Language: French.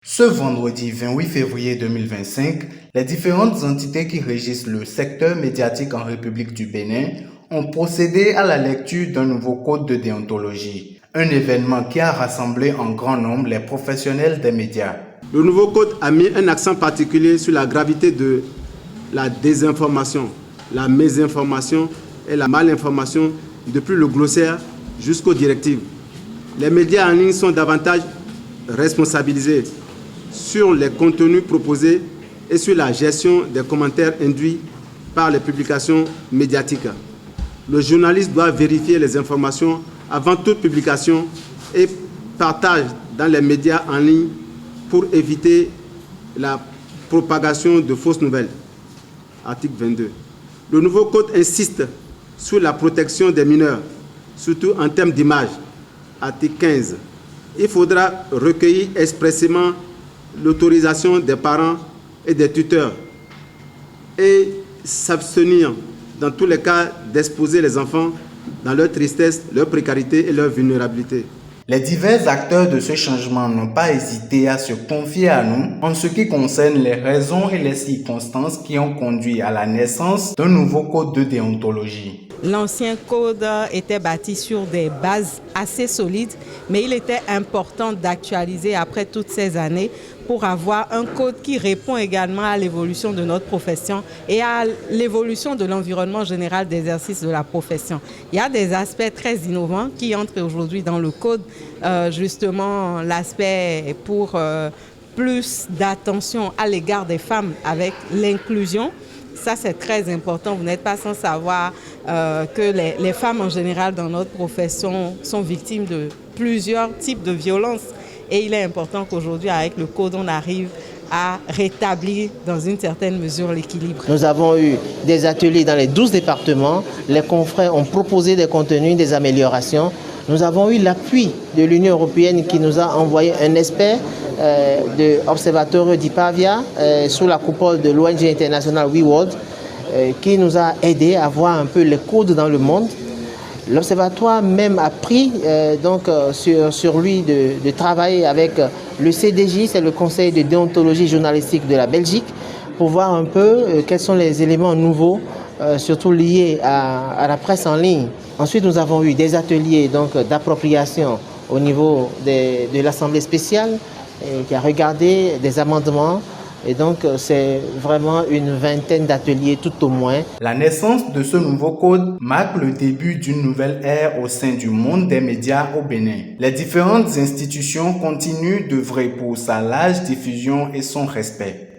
Ce vendredi 28 février 2025, les différentes entités qui régissent le secteur médiatique en République du Bénin ont procédé à la lecture d'un nouveau code de déontologie, un événement qui a rassemblé en grand nombre les professionnels des médias. Le nouveau code a mis un accent particulier sur la gravité de la désinformation, la mésinformation et la malinformation depuis le glossaire jusqu'aux directives. Les médias en ligne sont davantage responsabilisés sur les contenus proposés et sur la gestion des commentaires induits par les publications médiatiques. Le journaliste doit vérifier les informations avant toute publication et partage dans les médias en ligne pour éviter la propagation de fausses nouvelles. Article 22. Le nouveau code insiste sur la protection des mineurs, surtout en termes d'image. Article 15. Il faudra recueillir expressément l'autorisation des parents et des tuteurs et s'abstenir dans tous les cas d'exposer les enfants dans leur tristesse, leur précarité et leur vulnérabilité. Les divers acteurs de ce changement n'ont pas hésité à se confier à nous en ce qui concerne les raisons et les circonstances qui ont conduit à la naissance d'un nouveau code de déontologie. L'ancien code était bâti sur des bases assez solides, mais il était important d'actualiser après toutes ces années pour avoir un code qui répond également à l'évolution de notre profession et à l'évolution de l'environnement général d'exercice de la profession. Il y a des aspects très innovants qui entrent aujourd'hui dans le code, justement l'aspect pour plus d'attention à l'égard des femmes avec l'inclusion. Ça, c'est très important. Vous n'êtes pas sans savoir que les femmes en général dans notre profession sont victimes de plusieurs types de violences. Et il est important qu'aujourd'hui, avec le code, on arrive à rétablir dans une certaine mesure l'équilibre. Nous avons eu des ateliers dans les 12 départements. Les confrères ont proposé des contenus, des améliorations. Nous avons eu l'appui de l'Union européenne qui nous a envoyé un expert de l'Observatoire d'Ipavia sous la coupole de l'ONG internationale WeWorld qui nous a aidé à voir un peu les codes dans le monde. L'Observatoire même a pris sur lui de travailler avec le CDJ, c'est le Conseil de déontologie journalistique de la Belgique, pour voir un peu quels sont les éléments nouveaux, surtout liés à la presse en ligne. Ensuite, nous avons eu des ateliers d'appropriation au niveau de l'Assemblée spéciale qui a regardé des amendements. Et donc, c'est vraiment une vingtaine d'ateliers tout au moins. La naissance de ce nouveau code marque le début d'une nouvelle ère au sein du monde des médias au Bénin. Les différentes institutions continuent d'œuvrer pour sa large diffusion et son respect.